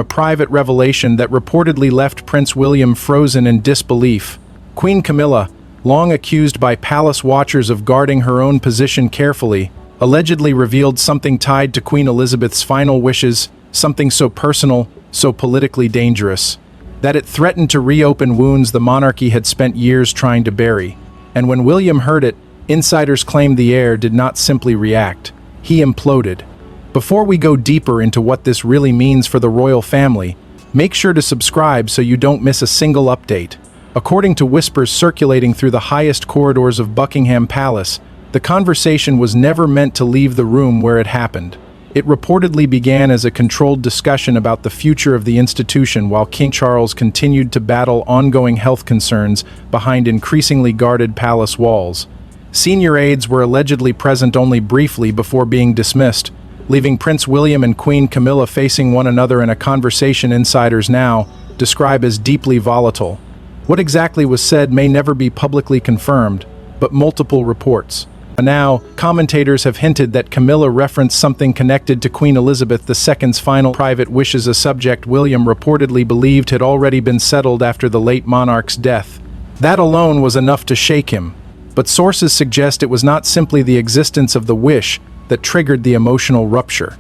a private revelation that reportedly left Prince William frozen in disbelief. Queen Camilla, long accused by palace watchers of guarding her own position carefully, allegedly revealed something tied to Queen Elizabeth's final wishes, something so personal, so politically dangerous, that it threatened to reopen wounds the monarchy had spent years trying to bury. And when William heard it, insiders claimed the heir did not simply react, he imploded. Before we go deeper into what this really means for the royal family, make sure to subscribe so you don't miss a single update. According to whispers circulating through the highest corridors of Buckingham Palace, the conversation was never meant to leave the room where it happened. It reportedly began as a controlled discussion about the future of the institution while King Charles continued to battle ongoing health concerns behind increasingly guarded palace walls. Senior aides were allegedly present only briefly before being dismissed, leaving Prince William and Queen Camilla facing one another in a conversation insiders now describe as deeply volatile. What exactly was said may never be publicly confirmed, but multiple reports. Now, commentators have hinted that Camilla referenced something connected to Queen Elizabeth II's final private wishes, a subject William reportedly believed had already been settled after the late monarch's death. That alone was enough to shake him, but sources suggest it was not simply the existence of the wish that triggered the emotional rupture.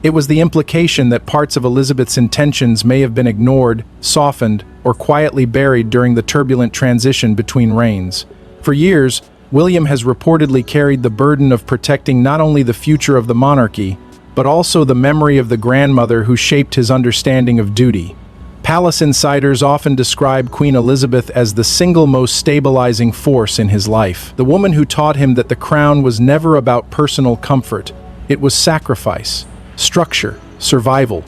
It was the implication that parts of Elizabeth's intentions may have been ignored, softened, or quietly buried during the turbulent transition between reigns. For years, William has reportedly carried the burden of protecting not only the future of the monarchy, but also the memory of the grandmother who shaped his understanding of duty. Palace insiders often describe Queen Elizabeth as the single most stabilizing force in his life, the woman who taught him that the crown was never about personal comfort. It was sacrifice, structure, survival.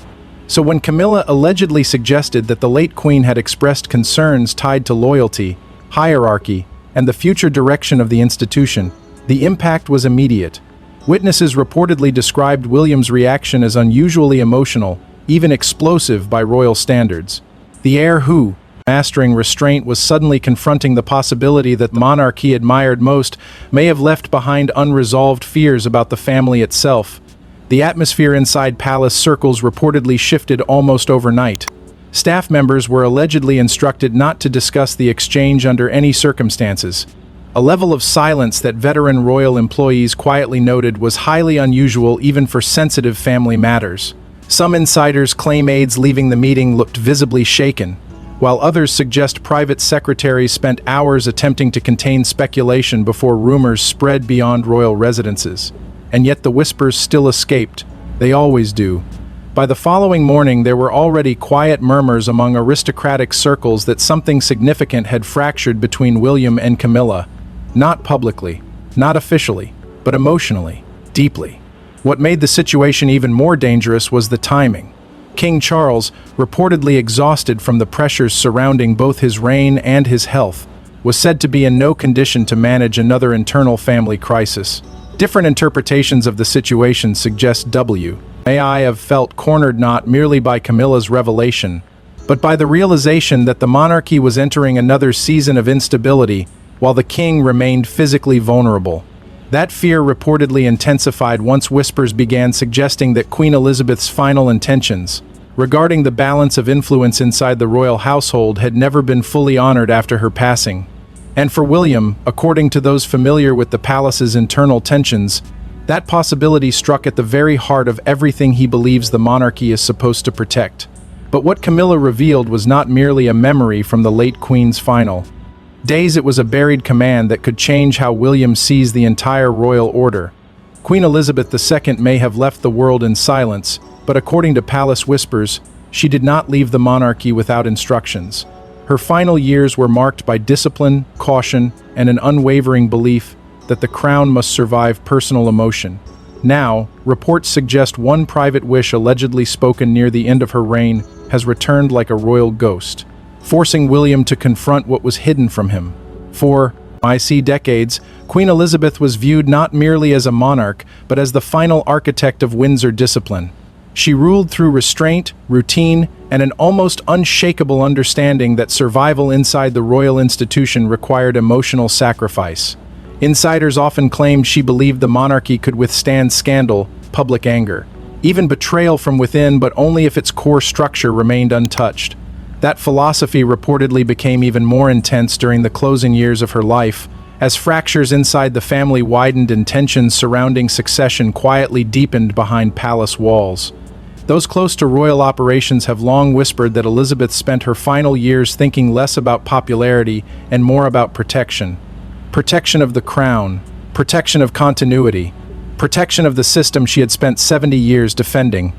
So when Camilla allegedly suggested that the late queen had expressed concerns tied to loyalty, hierarchy, and the future direction of the institution, the impact was immediate. Witnesses reportedly described William's reaction as unusually emotional, even explosive by royal standards. The heir who, mastering restraint, was suddenly confronting the possibility that the monarch he admired most may have left behind unresolved fears about the family itself. The atmosphere inside palace circles reportedly shifted almost overnight. Staff members were allegedly instructed not to discuss the exchange under any circumstances. A level of silence that veteran royal employees quietly noted was highly unusual even for sensitive family matters. Some insiders claim aides leaving the meeting looked visibly shaken, while others suggest private secretaries spent hours attempting to contain speculation before rumors spread beyond royal residences. And yet the whispers still escaped. They always do. By the following morning, there were already quiet murmurs among aristocratic circles that something significant had fractured between William and Camilla. Not publicly, not officially, but emotionally, deeply. What made the situation even more dangerous was the timing. King Charles, reportedly exhausted from the pressures surrounding both his reign and his health, was said to be in no condition to manage another internal family crisis. Different interpretations of the situation suggest may have felt cornered not merely by Camilla's revelation, but by the realization that the monarchy was entering another season of instability while the king remained physically vulnerable. That fear reportedly intensified once whispers began suggesting that Queen Elizabeth's final intentions regarding the balance of influence inside the royal household had never been fully honored after her passing. And for William, according to those familiar with the palace's internal tensions, that possibility struck at the very heart of everything he believes the monarchy is supposed to protect. But what Camilla revealed was not merely a memory from the late queen's final days. It was a buried command that could change how William sees the entire royal order. Queen Elizabeth II may have left the world in silence, but according to palace whispers, she did not leave the monarchy without instructions. Her final years were marked by discipline, caution, and an unwavering belief that the crown must survive personal emotion. Now, reports suggest one private wish allegedly spoken near the end of her reign has returned like a royal ghost, forcing William to confront what was hidden from him. For decades, Queen Elizabeth was viewed not merely as a monarch, but as the final architect of Windsor discipline. She ruled through restraint, routine, and an almost unshakable understanding that survival inside the royal institution required emotional sacrifice. Insiders often claimed she believed the monarchy could withstand scandal, public anger, even betrayal from within, but only if its core structure remained untouched. That philosophy reportedly became even more intense during the closing years of her life, as fractures inside the family widened and tensions surrounding succession quietly deepened behind palace walls. Those close to royal operations have long whispered that Elizabeth spent her final years thinking less about popularity and more about protection. Protection of the crown, protection of continuity, protection of the system she had spent 70 years defending.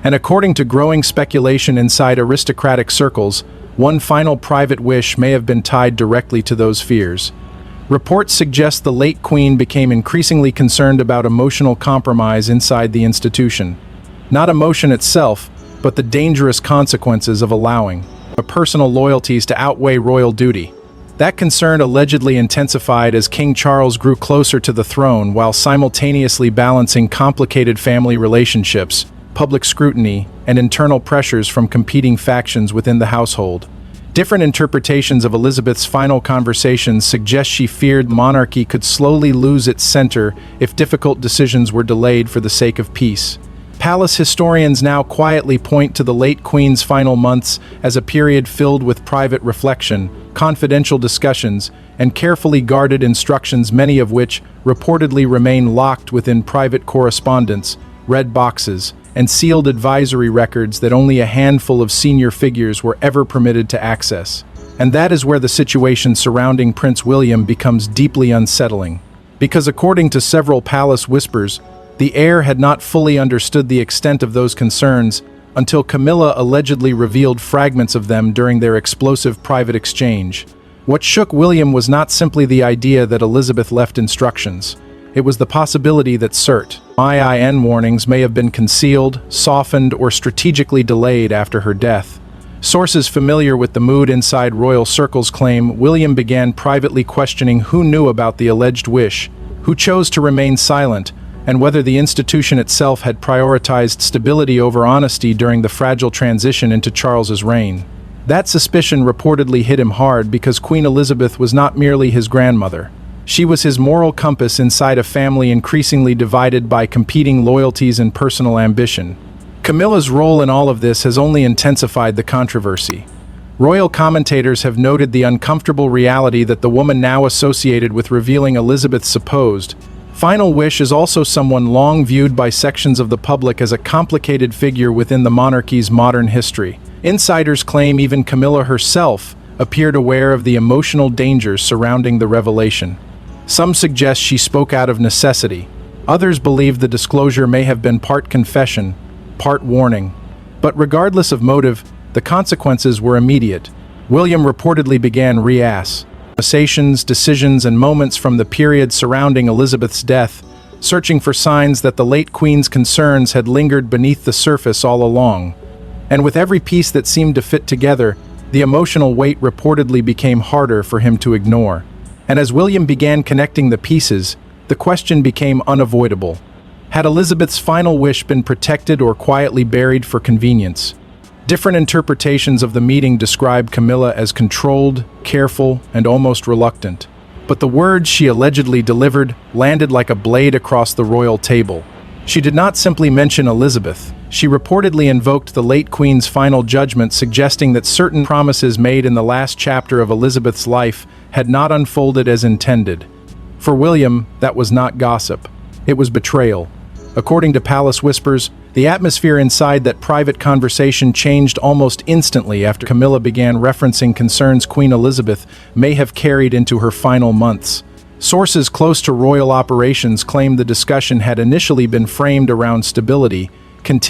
And according to growing speculation inside aristocratic circles, one final private wish may have been tied directly to those fears. Reports suggest the late queen became increasingly concerned about emotional compromise inside the institution. Not emotion itself, but the dangerous consequences of allowing personal loyalties to outweigh royal duty. That concern allegedly intensified as King Charles grew closer to the throne while simultaneously balancing complicated family relationships, public scrutiny, and internal pressures from competing factions within the household. Different interpretations of Elizabeth's final conversations suggest she feared monarchy could slowly lose its center if difficult decisions were delayed for the sake of peace. Palace historians now quietly point to the late queen's final months as a period filled with private reflection, confidential discussions, and carefully guarded instructions, many of which reportedly remain locked within private correspondence, red boxes, and sealed advisory records that only a handful of senior figures were ever permitted to access. And that is where the situation surrounding Prince William becomes deeply unsettling. Because according to several palace whispers, the heir had not fully understood the extent of those concerns until Camilla allegedly revealed fragments of them during their explosive private exchange. What shook William was not simply the idea that Elizabeth left instructions. It was the possibility that IIN warnings may have been concealed, softened, or strategically delayed after her death. Sources familiar with the mood inside royal circles claim William began privately questioning who knew about the alleged wish, who chose to remain silent, and whether the institution itself had prioritized stability over honesty during the fragile transition into Charles's reign. That suspicion reportedly hit him hard because Queen Elizabeth was not merely his grandmother. She was his moral compass inside a family increasingly divided by competing loyalties and personal ambition. Camilla's role in all of this has only intensified the controversy. Royal commentators have noted the uncomfortable reality that the woman now associated with revealing Elizabeth's supposed final wish is also someone long viewed by sections of the public as a complicated figure within the monarchy's modern history. Insiders claim even Camilla herself appeared aware of the emotional dangers surrounding the revelation. Some suggest she spoke out of necessity. Others believe the disclosure may have been part confession, part warning. But regardless of motive, the consequences were immediate. William reportedly began conversations, decisions, and moments from the period surrounding Elizabeth's death, searching for signs that the late queen's concerns had lingered beneath the surface all along. And with every piece that seemed to fit together, the emotional weight reportedly became harder for him to ignore. And as William began connecting the pieces, the question became unavoidable. Had Elizabeth's final wish been protected or quietly buried for convenience? Different interpretations of the meeting describe Camilla as controlled, careful, and almost reluctant. But the words she allegedly delivered landed like a blade across the royal table. She did not simply mention Elizabeth. She reportedly invoked the late queen's final judgment, suggesting that certain promises made in the last chapter of Elizabeth's life had not unfolded as intended. For William, that was not gossip. It was betrayal. According to palace whispers, the atmosphere inside that private conversation changed almost instantly after Camilla began referencing concerns Queen Elizabeth may have carried into her final months. Sources close to royal operations claim the discussion had initially been framed around stability, and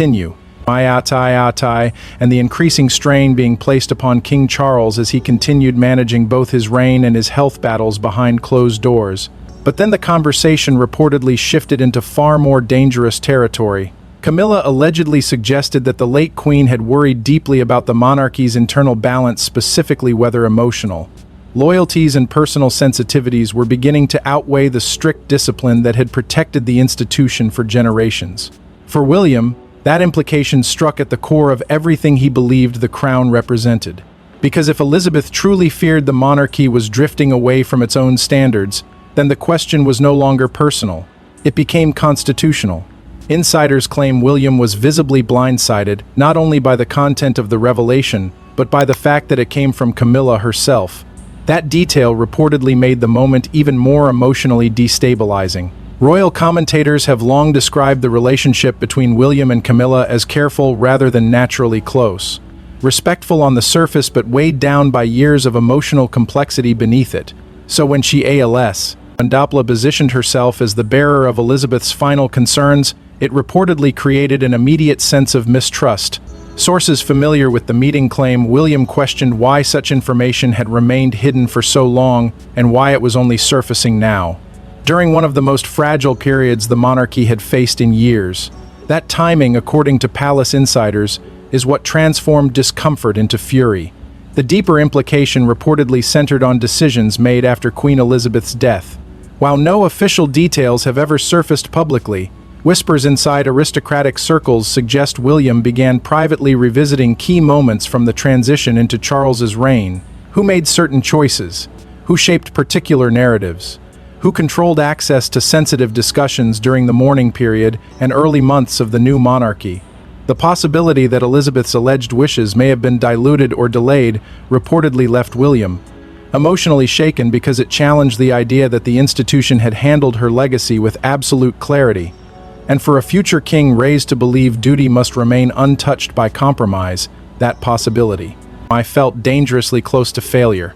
the increasing strain being placed upon King Charles as he continued managing both his reign and his health battles behind closed doors. But then the conversation reportedly shifted into far more dangerous territory. Camilla allegedly suggested that the late queen had worried deeply about the monarchy's internal balance, specifically whether emotional loyalties and personal sensitivities were beginning to outweigh the strict discipline that had protected the institution for generations. For William, that implication struck at the core of everything he believed the crown represented. Because if Elizabeth truly feared the monarchy was drifting away from its own standards, then the question was no longer personal. It became constitutional. Insiders claim William was visibly blindsided, not only by the content of the revelation, but by the fact that it came from Camilla herself. That detail reportedly made the moment even more emotionally destabilizing. Royal commentators have long described the relationship between William and Camilla as careful rather than naturally close. Respectful on the surface but weighed down by years of emotional complexity beneath it. So when she Andapla positioned herself as the bearer of Elizabeth's final concerns, it reportedly created an immediate sense of mistrust. Sources familiar with the meeting claim William questioned why such information had remained hidden for so long and why it was only surfacing now. During one of the most fragile periods the monarchy had faced in years. That timing, according to palace insiders, is what transformed discomfort into fury. The deeper implication reportedly centered on decisions made after Queen Elizabeth's death. While no official details have ever surfaced publicly, whispers inside aristocratic circles suggest William began privately revisiting key moments from the transition into Charles's reign. Who made certain choices? Who shaped particular narratives? Who controlled access to sensitive discussions during the mourning period and early months of the new monarchy? The possibility that Elizabeth's alleged wishes may have been diluted or delayed reportedly left William emotionally shaken because it challenged the idea that the institution had handled her legacy with absolute clarity. And for a future king raised to believe duty must remain untouched by compromise, that possibility, I felt dangerously close to failure.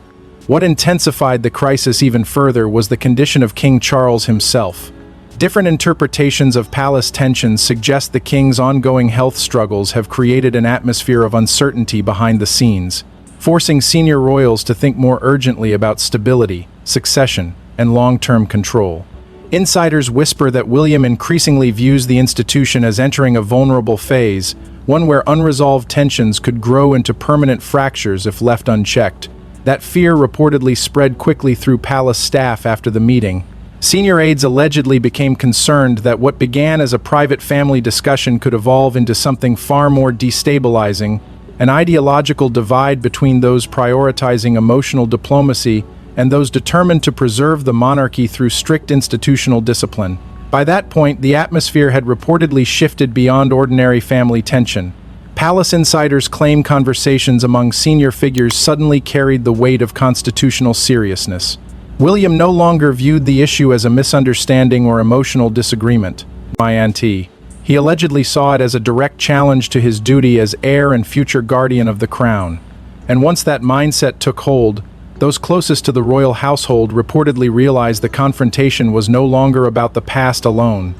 What intensified the crisis even further was the condition of King Charles himself. Different interpretations of palace tensions suggest the king's ongoing health struggles have created an atmosphere of uncertainty behind the scenes, forcing senior royals to think more urgently about stability, succession, and long-term control. Insiders whisper that William increasingly views the institution as entering a vulnerable phase, one where unresolved tensions could grow into permanent fractures if left unchecked. That fear reportedly spread quickly through palace staff after the meeting. Senior aides allegedly became concerned that what began as a private family discussion could evolve into something far more destabilizing, an ideological divide between those prioritizing emotional diplomacy and those determined to preserve the monarchy through strict institutional discipline. By that point, the atmosphere had reportedly shifted beyond ordinary family tension. Palace insiders claim conversations among senior figures suddenly carried the weight of constitutional seriousness. William no longer viewed the issue as a misunderstanding or emotional disagreement. He allegedly saw it as a direct challenge to his duty as heir and future guardian of the crown. And once that mindset took hold, those closest to the royal household reportedly realized the confrontation was no longer about the past alone.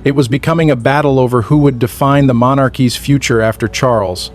It was becoming a battle over who would define the monarchy's future after Charles.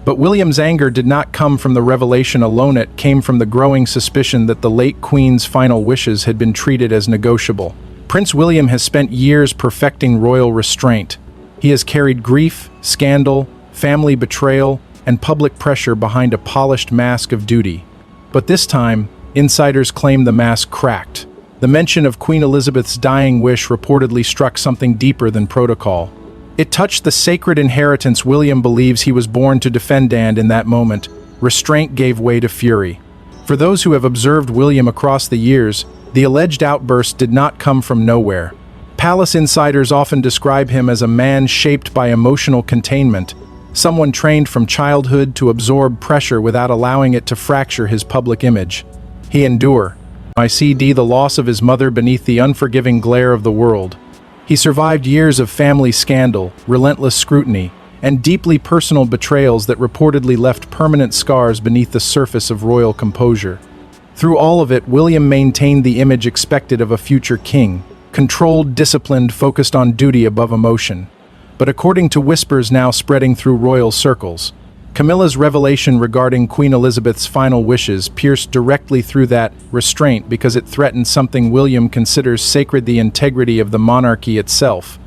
But William's anger did not come from the revelation alone, it came from the growing suspicion that the late Queen's final wishes had been treated as negotiable. Prince William has spent years perfecting royal restraint. He has carried grief, scandal, family betrayal, and public pressure behind a polished mask of duty. But this time, insiders claim the mask cracked. The mention of Queen Elizabeth's dying wish reportedly struck something deeper than protocol. It touched the sacred inheritance William believes he was born to defend, and in that moment, restraint gave way to fury. For those who have observed William across the years, the alleged outburst did not come from nowhere. Palace insiders often describe him as a man shaped by emotional containment, someone trained from childhood to absorb pressure without allowing it to fracture his public image. He endured the loss of his mother beneath the unforgiving glare of the world. He survived years of family scandal, relentless scrutiny, and deeply personal betrayals that reportedly left permanent scars beneath the surface of royal composure. Through all of it, William maintained the image expected of a future king, controlled, disciplined, focused on duty above emotion. But according to whispers now spreading through royal circles, Camilla's revelation regarding Queen Elizabeth's final wishes pierced directly through that restraint because it threatened something William considers sacred: the integrity of the monarchy itself.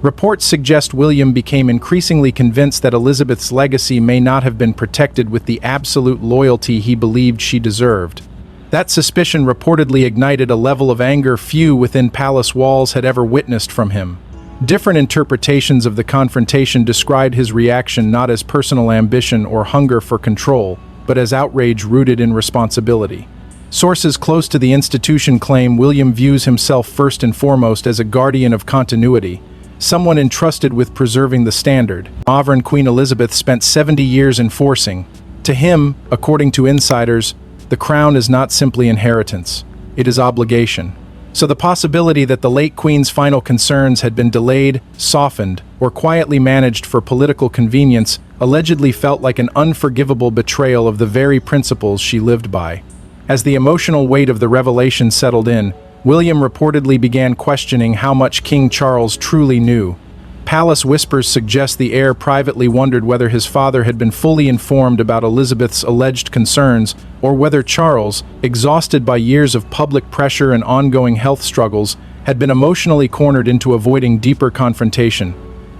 Reports suggest William became increasingly convinced that Elizabeth's legacy may not have been protected with the absolute loyalty he believed she deserved. That suspicion reportedly ignited a level of anger few within palace walls had ever witnessed from him. Different interpretations of the confrontation described his reaction not as personal ambition or hunger for control, but as outrage rooted in responsibility. Sources close to the institution claim William views himself first and foremost as a guardian of continuity, someone entrusted with preserving the standard. Sovereign Queen Elizabeth spent 70 years enforcing. To him, according to insiders, the crown is not simply inheritance, it is obligation. So the possibility that the late Queen's final concerns had been delayed, softened, or quietly managed for political convenience allegedly felt like an unforgivable betrayal of the very principles she lived by. As the emotional weight of the revelation settled in, William reportedly began questioning how much King Charles truly knew. Palace whispers suggest the heir privately wondered whether his father had been fully informed about Elizabeth's alleged concerns, or whether Charles, exhausted by years of public pressure and ongoing health struggles, had been emotionally cornered into avoiding deeper confrontation.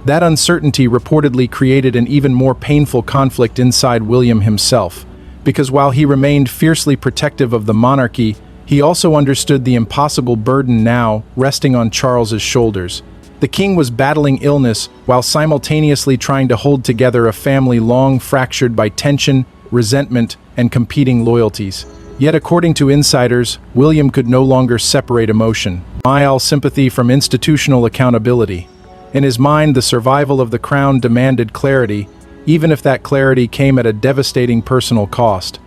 That uncertainty reportedly created an even more painful conflict inside William himself, because while he remained fiercely protective of the monarchy, he also understood the impossible burden now resting on Charles's shoulders. The king was battling illness while simultaneously trying to hold together a family long fractured by tension, resentment, and competing loyalties. Yet according to insiders, William could no longer separate emotion, sympathy from institutional accountability. In his mind, the survival of the crown demanded clarity, even if that clarity came at a devastating personal cost.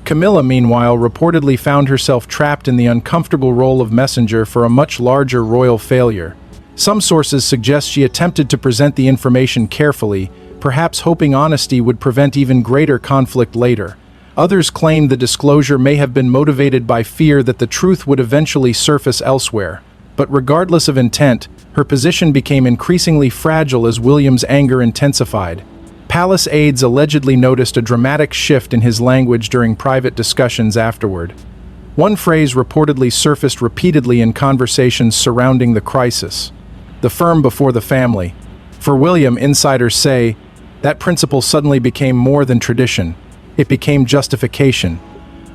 Camilla, meanwhile, reportedly found herself trapped in the uncomfortable role of messenger for a much larger royal failure. Some sources suggest she attempted to present the information carefully, perhaps hoping honesty would prevent even greater conflict later. Others claim the disclosure may have been motivated by fear that the truth would eventually surface elsewhere. But regardless of intent, her position became increasingly fragile as William's anger intensified. Palace aides allegedly noticed a dramatic shift in his language during private discussions afterward. One phrase reportedly surfaced repeatedly in conversations surrounding the crisis: "the firm before the family." For William, insiders say, that principle suddenly became more than tradition. It became justification,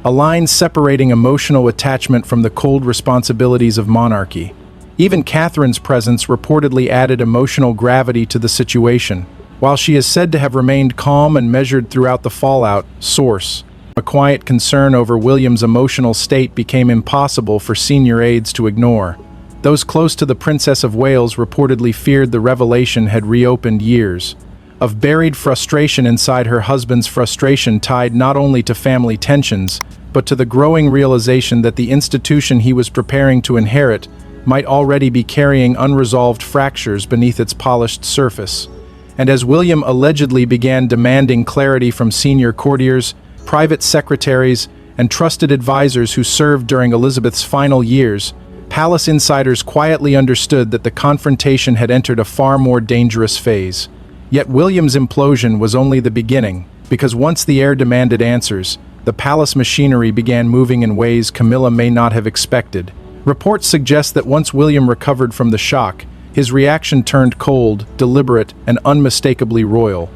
a line separating emotional attachment from the cold responsibilities of monarchy. Even Catherine's presence reportedly added emotional gravity to the situation. While she is said to have remained calm and measured throughout the fallout, source, a quiet concern over William's emotional state became impossible for senior aides to ignore. Those close to the Princess of Wales reportedly feared the revelation had reopened years of buried frustration inside her husband's frustration, tied not only to family tensions, but to the growing realization that the institution he was preparing to inherit might already be carrying unresolved fractures beneath its polished surface. And as William allegedly began demanding clarity from senior courtiers, private secretaries, and trusted advisors who served during Elizabeth's final years, palace insiders quietly understood that the confrontation had entered a far more dangerous phase. Yet William's implosion was only the beginning, because once the heir demanded answers, the palace machinery began moving in ways Camilla may not have expected. Reports suggest that once William recovered from the shock, his reaction turned cold, deliberate, and unmistakably royal.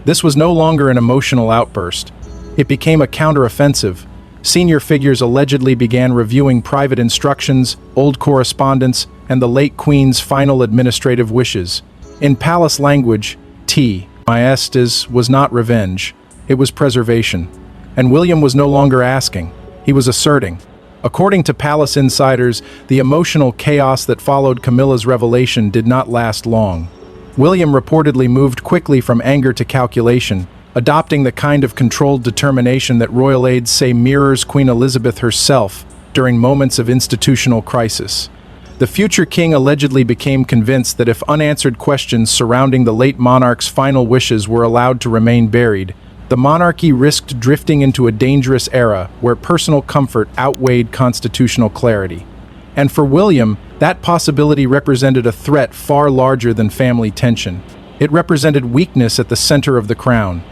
This was no longer an emotional outburst. It became a counteroffensive. Senior figures allegedly began reviewing private instructions, old correspondence, and the late Queen's final administrative wishes. In palace language, maestas was not revenge, it was preservation. And William was no longer asking, he was asserting. According to palace insiders, the emotional chaos that followed Camilla's revelation did not last long. William reportedly moved quickly from anger to calculation, adopting the kind of controlled determination that royal aides say mirrors Queen Elizabeth herself during moments of institutional crisis. The future king allegedly became convinced that if unanswered questions surrounding the late monarch's final wishes were allowed to remain buried, the monarchy risked drifting into a dangerous era where personal comfort outweighed constitutional clarity. And for William, that possibility represented a threat far larger than family tension. It represented weakness at the center of the crown.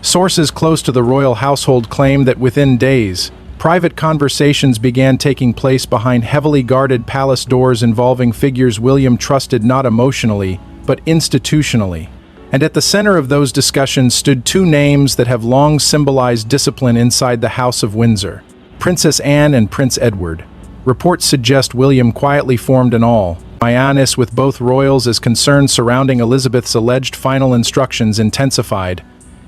Sources close to the royal household claim that within days, private conversations began taking place behind heavily guarded palace doors involving figures William trusted not emotionally, but institutionally. And at the center of those discussions stood two names that have long symbolized discipline inside the House of Windsor: Princess Anne and Prince Edward. Reports suggest William quietly formed an alliance with both royals as concerns surrounding Elizabeth's alleged final instructions intensified.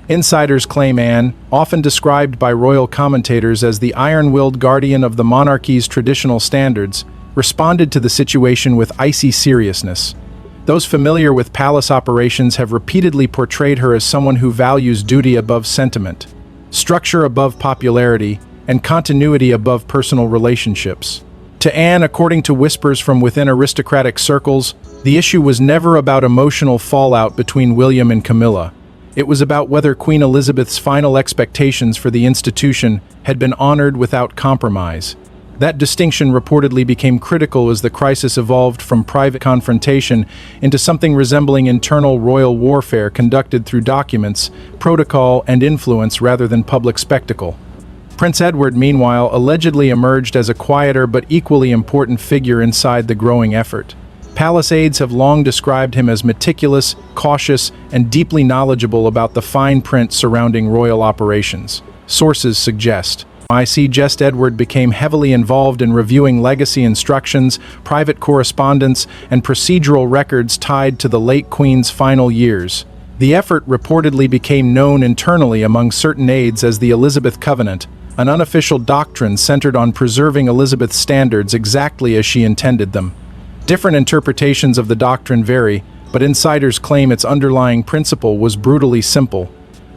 Insiders claim Anne, often described by royal commentators as the iron-willed guardian of the monarchy's traditional standards, responded to the situation with icy seriousness. Those familiar with palace operations have repeatedly portrayed her as someone who values duty above sentiment, structure above popularity, and continuity above personal relationships. To Anne, according to whispers from within aristocratic circles, the issue was never about emotional fallout between William and Camilla. It was about whether Queen Elizabeth's final expectations for the institution had been honored without compromise. That distinction reportedly became critical as the crisis evolved from private confrontation into something resembling internal royal warfare conducted through documents, protocol, and influence rather than public spectacle. Prince Edward, meanwhile, allegedly emerged as a quieter but equally important figure inside the growing effort. Palace aides have long described him as meticulous, cautious, and deeply knowledgeable about the fine print surrounding royal operations. Sources suggest Edward became heavily involved in reviewing legacy instructions, private correspondence, and procedural records tied to the late Queen's final years. The effort reportedly became known internally among certain aides as the Elizabeth Covenant, an unofficial doctrine centered on preserving Elizabeth's standards exactly as she intended them. Different interpretations of the doctrine vary, but insiders claim its underlying principle was brutally simple.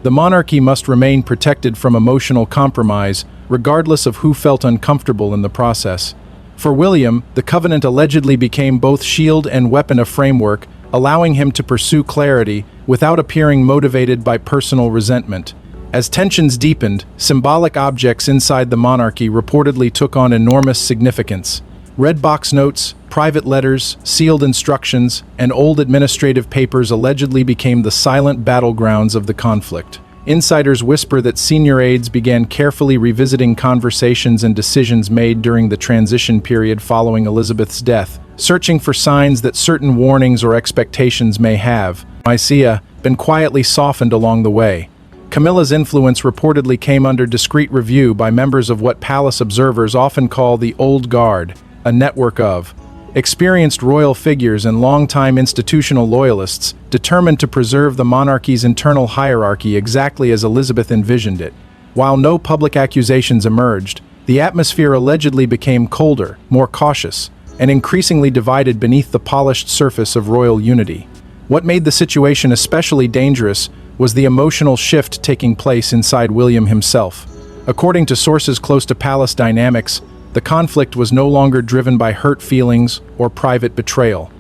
The monarchy must remain protected from emotional compromise, regardless of who felt uncomfortable in the process. For William, the covenant allegedly became both shield and weapon of framework, allowing him to pursue clarity without appearing motivated by personal resentment. As tensions deepened, symbolic objects inside the monarchy reportedly took on enormous significance. Red box notes, private letters, sealed instructions, and old administrative papers allegedly became the silent battlegrounds of the conflict. Insiders whisper that senior aides began carefully revisiting conversations and decisions made during the transition period following Elizabeth's death, searching for signs that certain warnings or expectations may have been quietly softened along the way. Camilla's influence reportedly came under discreet review by members of what palace observers often call the Old Guard, a network of experienced royal figures and longtime institutional loyalists determined to preserve the monarchy's internal hierarchy exactly as Elizabeth envisioned it. While no public accusations emerged, the atmosphere allegedly became colder, more cautious, and increasingly divided beneath the polished surface of royal unity. What made the situation especially dangerous was the emotional shift taking place inside William himself. According to sources close to palace dynamics, the conflict was no longer driven by hurt feelings or private betrayal.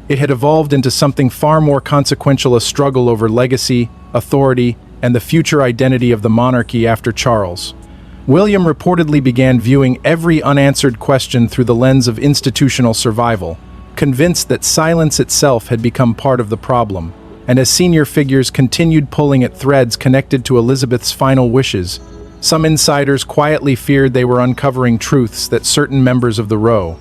It had evolved into something far more consequential: a struggle over legacy, authority, and the future identity of the monarchy after Charles. William reportedly began viewing every unanswered question through the lens of institutional survival, convinced that silence itself had become part of the problem. And as senior figures continued pulling at threads connected to Elizabeth's final wishes, some insiders quietly feared they were uncovering truths that certain members of the royal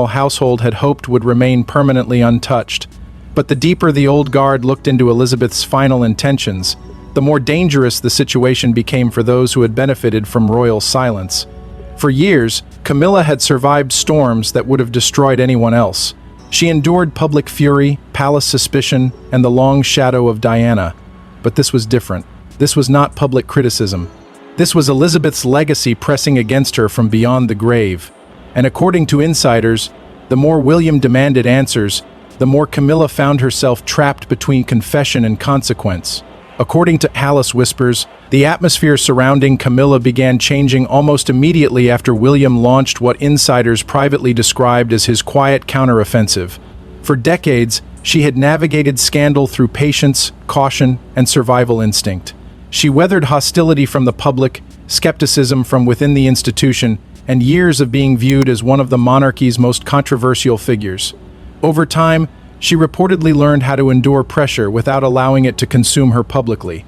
household had hoped would remain permanently untouched. But the deeper the old guard looked into Elizabeth's final intentions, the more dangerous the situation became for those who had benefited from royal silence. For years, Camilla had survived storms that would have destroyed anyone else. She endured public fury, palace suspicion, and the long shadow of Diana. But this was different. This was not public criticism. This was Elizabeth's legacy pressing against her from beyond the grave. And according to insiders, the more William demanded answers, the more Camilla found herself trapped between confession and consequence. According to palace whispers, the atmosphere surrounding Camilla began changing almost immediately after William launched what insiders privately described as his quiet counteroffensive. For decades, she had navigated scandal through patience, caution, and survival instinct. She weathered hostility from the public, skepticism from within the institution, and years of being viewed as one of the monarchy's most controversial figures. Over time, she reportedly learned how to endure pressure without allowing it to consume her publicly.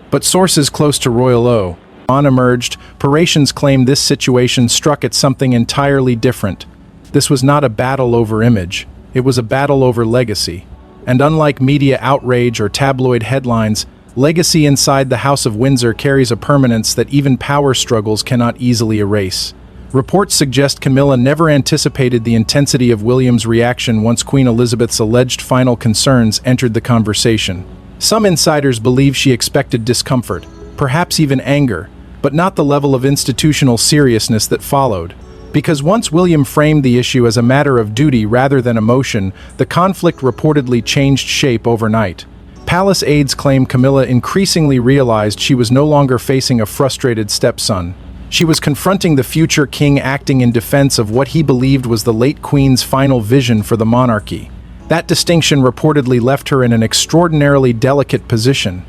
But sources close to Royal emerged, Parisians claimed this situation struck at something entirely different. This was not a battle over image, it was a battle over legacy. And unlike media outrage or tabloid headlines, legacy inside the House of Windsor carries a permanence that even power struggles cannot easily erase. Reports suggest Camilla never anticipated the intensity of William's reaction once Queen Elizabeth's alleged final concerns entered the conversation. Some insiders believe she expected discomfort, perhaps even anger, but not the level of institutional seriousness that followed. Because once William framed the issue as a matter of duty rather than emotion, the conflict reportedly changed shape overnight. Palace aides claim Camilla increasingly realized she was no longer facing a frustrated stepson. She was confronting the future king acting in defense of what he believed was the late queen's final vision for the monarchy. That distinction reportedly left her in an extraordinarily delicate position.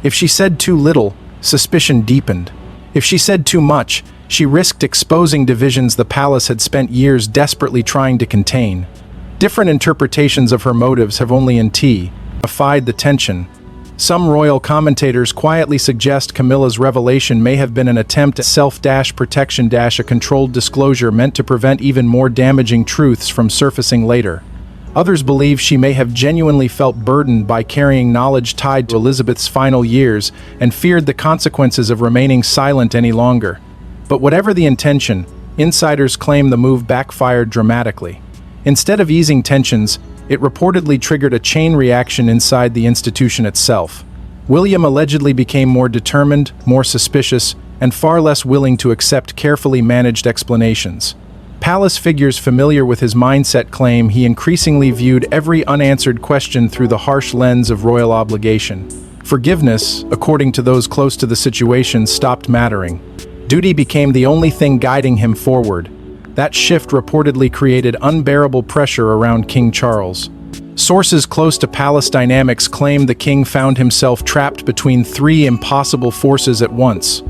If she said too little, suspicion deepened. If she said too much, she risked exposing divisions the palace had spent years desperately trying to contain. Different interpretations of her motives have only intensified the tension. Some royal commentators quietly suggest Camilla's revelation may have been an attempt at self-protection, a controlled disclosure meant to prevent even more damaging truths from surfacing later. Others believe she may have genuinely felt burdened by carrying knowledge tied to Elizabeth's final years and feared the consequences of remaining silent any longer. But whatever the intention, insiders claim the move backfired dramatically. Instead of easing tensions, it reportedly triggered a chain reaction inside the institution itself. William allegedly became more determined, more suspicious, and far less willing to accept carefully managed explanations. Palace figures familiar with his mindset claim he increasingly viewed every unanswered question through the harsh lens of royal obligation. Forgiveness, according to those close to the situation, stopped mattering. Duty became the only thing guiding him forward. That shift reportedly created unbearable pressure around King Charles. Sources close to palace dynamics claim the king found himself trapped between three impossible forces at once: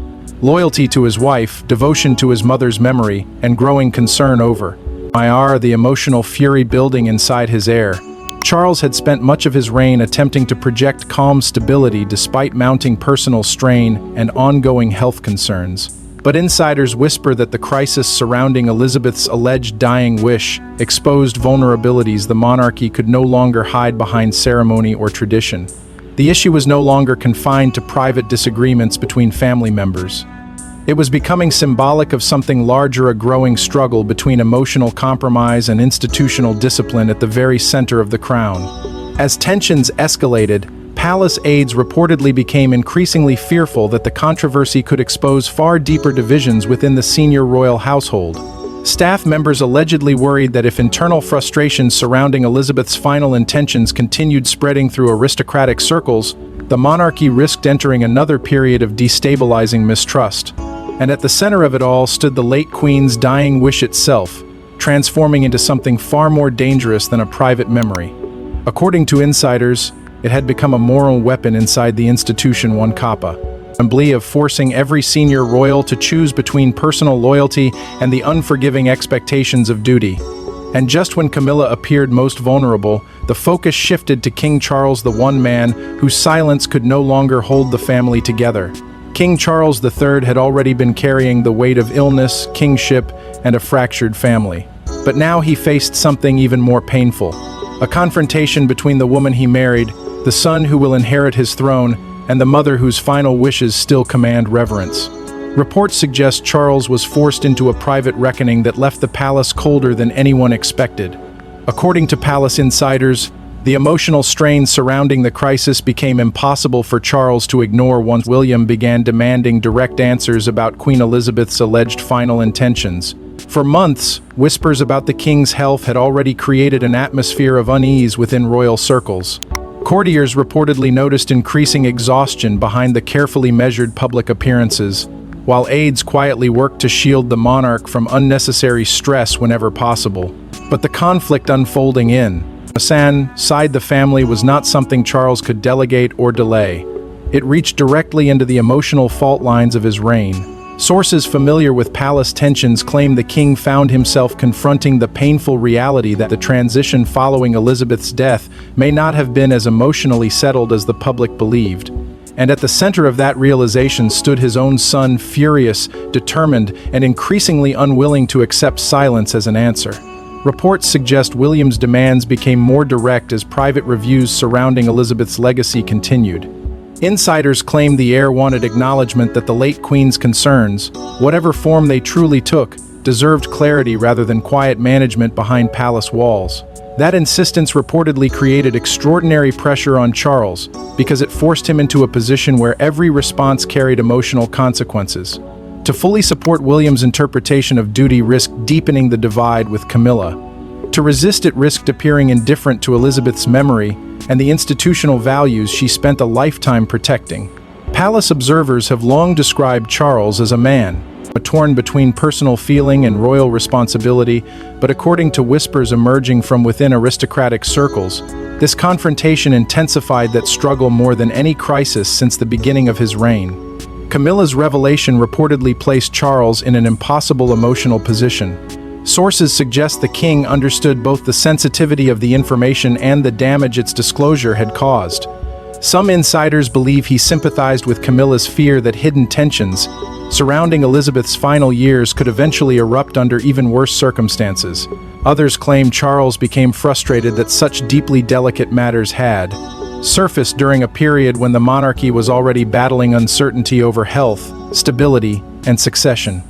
loyalty to his wife, devotion to his mother's memory, and growing concern over the emotional fury building inside his heir. Charles had spent much of his reign attempting to project calm stability despite mounting personal strain and ongoing health concerns. But insiders whisper that the crisis surrounding Elizabeth's alleged dying wish exposed vulnerabilities the monarchy could no longer hide behind ceremony or tradition. The issue was no longer confined to private disagreements between family members. It was becoming symbolic of something larger, a growing struggle between emotional compromise and institutional discipline at the very center of the crown. As tensions escalated, palace aides reportedly became increasingly fearful that the controversy could expose far deeper divisions within the senior royal household. Staff members allegedly worried that if internal frustrations surrounding Elizabeth's final intentions continued spreading through aristocratic circles, the monarchy risked entering another period of destabilizing mistrust. And at the center of it all stood the late queen's dying wish itself, transforming into something far more dangerous than a private memory. According to insiders, it had become a moral weapon inside the institution, one kappa. Assembly of forcing every senior royal to choose between personal loyalty and the unforgiving expectations of duty. And just when Camilla appeared most vulnerable, the focus shifted to King Charles, the one man whose silence could no longer hold the family together. King Charles III had already been carrying the weight of illness, kingship, and a fractured family. But now he faced something even more painful: a confrontation between the woman he married, the son who will inherit his throne, and the mother whose final wishes still command reverence. Reports suggest Charles was forced into a private reckoning that left the palace colder than anyone expected. According to palace insiders, the emotional strain surrounding the crisis became impossible for Charles to ignore once William began demanding direct answers about Queen Elizabeth's alleged final intentions. For months, whispers about the king's health had already created an atmosphere of unease within royal circles. Courtiers reportedly noticed increasing exhaustion behind the carefully measured public appearances, while aides quietly worked to shield the monarch from unnecessary stress whenever possible. But the conflict unfolding inside the family was not something Charles could delegate or delay. It reached directly into the emotional fault lines of his reign. Sources familiar with palace tensions claim the king found himself confronting the painful reality that the transition following Elizabeth's death may not have been as emotionally settled as the public believed. And at the center of that realization stood his own son, furious, determined, and increasingly unwilling to accept silence as an answer. Reports suggest William's demands became more direct as private reviews surrounding Elizabeth's legacy continued. Insiders claim the heir wanted acknowledgement that the late queen's concerns, whatever form they truly took, deserved clarity rather than quiet management behind palace walls. That insistence reportedly created extraordinary pressure on Charles because it forced him into a position where every response carried emotional consequences. To fully support William's interpretation of duty risked deepening the divide with Camilla. To resist it risked appearing indifferent to Elizabeth's memory and the institutional values she spent a lifetime protecting. Palace observers have long described Charles as a man, torn between personal feeling and royal responsibility, but according to whispers emerging from within aristocratic circles, this confrontation intensified that struggle more than any crisis since the beginning of his reign. Camilla's revelation reportedly placed Charles in an impossible emotional position. Sources suggest the king understood both the sensitivity of the information and the damage its disclosure had caused. Some insiders believe he sympathized with Camilla's fear that hidden tensions surrounding Elizabeth's final years could eventually erupt under even worse circumstances. Others claim Charles became frustrated that such deeply delicate matters had surfaced during a period when the monarchy was already battling uncertainty over health, stability, and succession.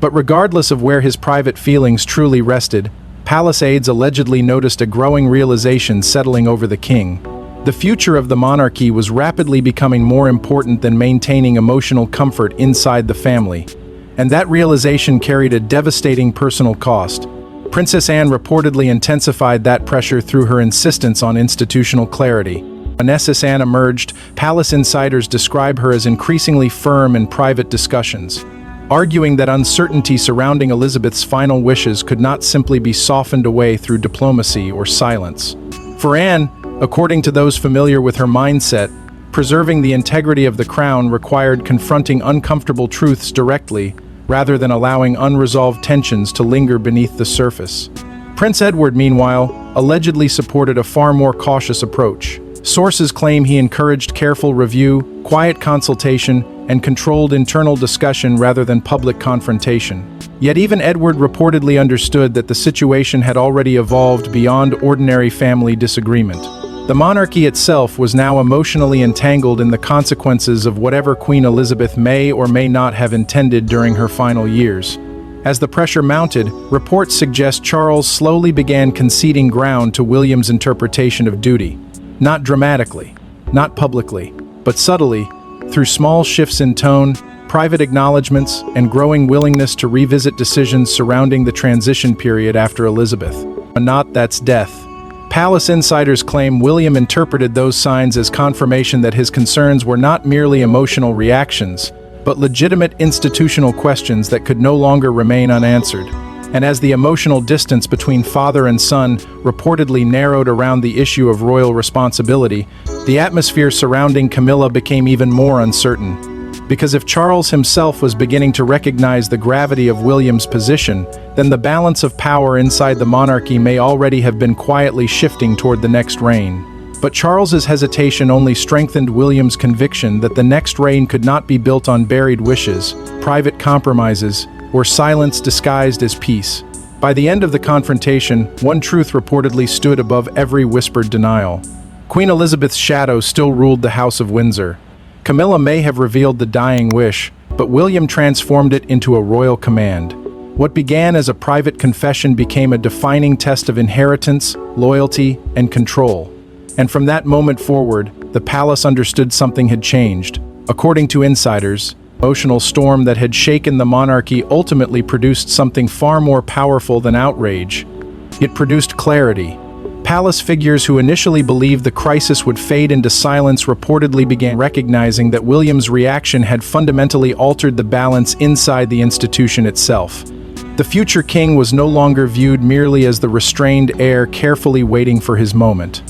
But regardless of where his private feelings truly rested, palace aides allegedly noticed a growing realization settling over the king. The future of the monarchy was rapidly becoming more important than maintaining emotional comfort inside the family, and that realization carried a devastating personal cost. Princess Anne reportedly intensified that pressure through her insistence on institutional clarity. When Princess Anne emerged, palace insiders describe her as increasingly firm in private discussions, arguing that uncertainty surrounding Elizabeth's final wishes could not simply be softened away through diplomacy or silence. For Anne, according to those familiar with her mindset, preserving the integrity of the crown required confronting uncomfortable truths directly, rather than allowing unresolved tensions to linger beneath the surface. Prince Edward, meanwhile, allegedly supported a far more cautious approach. Sources claim he encouraged careful review, quiet consultation, and controlled internal discussion rather than public confrontation. Yet even Edward reportedly understood that the situation had already evolved beyond ordinary family disagreement. The monarchy itself was now emotionally entangled in the consequences of whatever Queen Elizabeth may or may not have intended during her final years. As the pressure mounted, reports suggest Charles slowly began conceding ground to William's interpretation of duty. Not dramatically, not publicly, but subtly, through small shifts in tone, private acknowledgments, and growing willingness to revisit decisions surrounding the transition period after Elizabeth. That's death. Palace insiders claim William interpreted those signs as confirmation that his concerns were not merely emotional reactions, but legitimate institutional questions that could no longer remain unanswered. And as the emotional distance between father and son reportedly narrowed around the issue of royal responsibility, the atmosphere surrounding Camilla became even more uncertain. Because if Charles himself was beginning to recognize the gravity of William's position, then the balance of power inside the monarchy may already have been quietly shifting toward the next reign. But Charles's hesitation only strengthened William's conviction that the next reign could not be built on buried wishes, private compromises, or silence disguised as peace. By the end of the confrontation, one truth reportedly stood above every whispered denial. Queen Elizabeth's shadow still ruled the House of Windsor. Camilla may have revealed the dying wish, but William transformed it into a royal command. What began as a private confession became a defining test of inheritance, loyalty, and control. And from that moment forward, the palace understood something had changed. According to insiders, the emotional storm that had shaken the monarchy ultimately produced something far more powerful than outrage. It produced clarity. Palace figures who initially believed the crisis would fade into silence reportedly began recognizing that William's reaction had fundamentally altered the balance inside the institution itself. The future king was no longer viewed merely as the restrained heir carefully waiting for his moment.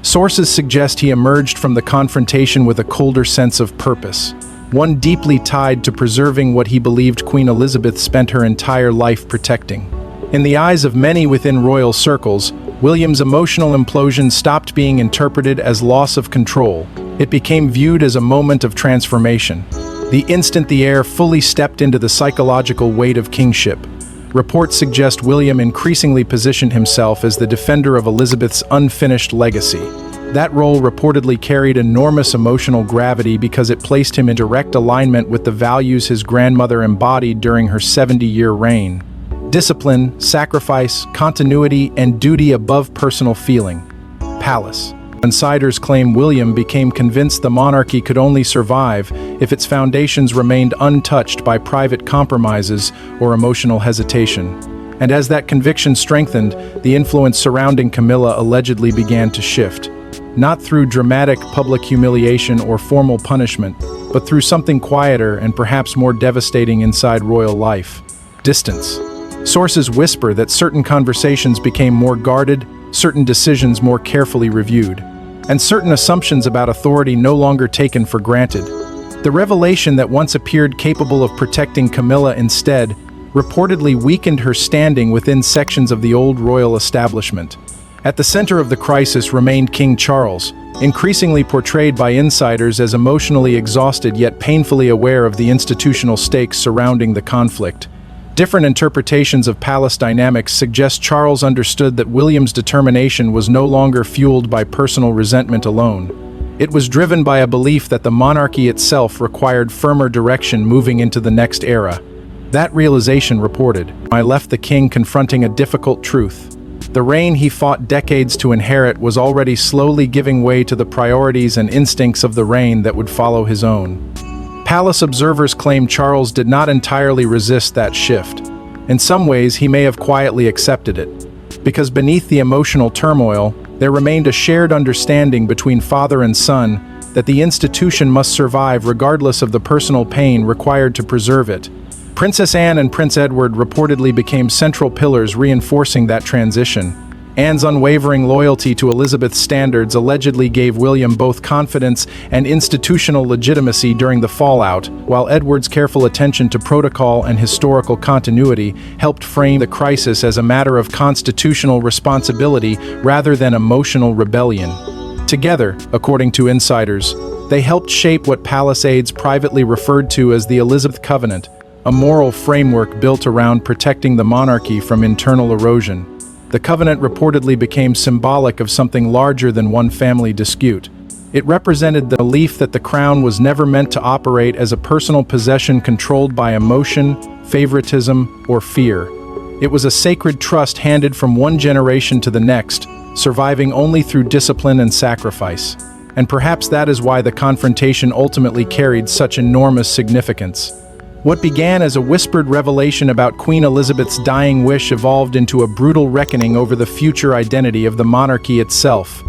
Sources suggest he emerged from the confrontation with a colder sense of purpose, one deeply tied to preserving what he believed Queen Elizabeth spent her entire life protecting. In the eyes of many within royal circles, William's emotional implosion stopped being interpreted as loss of control. It became viewed as a moment of transformation. The instant the heir fully stepped into the psychological weight of kingship, reports suggest William increasingly positioned himself as the defender of Elizabeth's unfinished legacy. That role reportedly carried enormous emotional gravity because it placed him in direct alignment with the values his grandmother embodied during her 70-year reign. Discipline, sacrifice, continuity, and duty above personal feeling. Palace. Insiders claim William became convinced the monarchy could only survive if its foundations remained untouched by private compromises or emotional hesitation. And as that conviction strengthened, the influence surrounding Camilla allegedly began to shift. Not through dramatic public humiliation or formal punishment, but through something quieter and perhaps more devastating inside royal life: distance. Sources whisper that certain conversations became more guarded, certain decisions more carefully reviewed, and certain assumptions about authority no longer taken for granted. The revelation that once appeared capable of protecting Camilla instead reportedly weakened her standing within sections of the old royal establishment. At the center of the crisis remained King Charles, increasingly portrayed by insiders as emotionally exhausted yet painfully aware of the institutional stakes surrounding the conflict. Different interpretations of palace dynamics suggest Charles understood that William's determination was no longer fueled by personal resentment alone. It was driven by a belief that the monarchy itself required firmer direction moving into the next era. That realization, reported, left the king confronting a difficult truth. The reign he fought decades to inherit was already slowly giving way to the priorities and instincts of the reign that would follow his own. Palace observers claim Charles did not entirely resist that shift. In some ways, he may have quietly accepted it, because beneath the emotional turmoil, there remained a shared understanding between father and son that the institution must survive regardless of the personal pain required to preserve it. Princess Anne and Prince Edward reportedly became central pillars reinforcing that transition. Anne's unwavering loyalty to Elizabeth's standards allegedly gave William both confidence and institutional legitimacy during the fallout, while Edward's careful attention to protocol and historical continuity helped frame the crisis as a matter of constitutional responsibility rather than emotional rebellion. Together, according to insiders, they helped shape what palace aides privately referred to as the Elizabeth Covenant, a moral framework built around protecting the monarchy from internal erosion. The covenant reportedly became symbolic of something larger than one family dispute. It represented the belief that the crown was never meant to operate as a personal possession controlled by emotion, favoritism, or fear. It was a sacred trust handed from one generation to the next, surviving only through discipline and sacrifice. And perhaps that is why the confrontation ultimately carried such enormous significance. What began as a whispered revelation about Queen Elizabeth's dying wish evolved into a brutal reckoning over the future identity of the monarchy itself.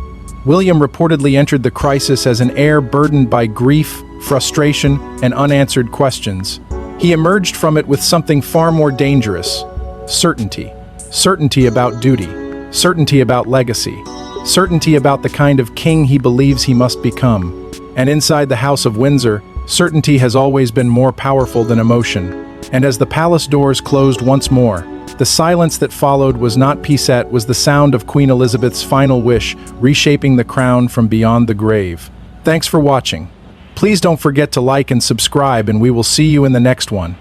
William reportedly entered the crisis as an heir burdened by grief, frustration, and unanswered questions. He emerged from it with something far more dangerous: certainty. Certainty about duty, certainty about legacy, certainty about the kind of king he believes he must become. And inside the House of Windsor, certainty has always been more powerful than emotion. And as the palace doors closed once more, the silence that followed was not peace, it was the sound of Queen Elizabeth's final wish, reshaping the crown from beyond the grave. Thanks for watching. Please don't forget to like and subscribe, and we will see you in the next one.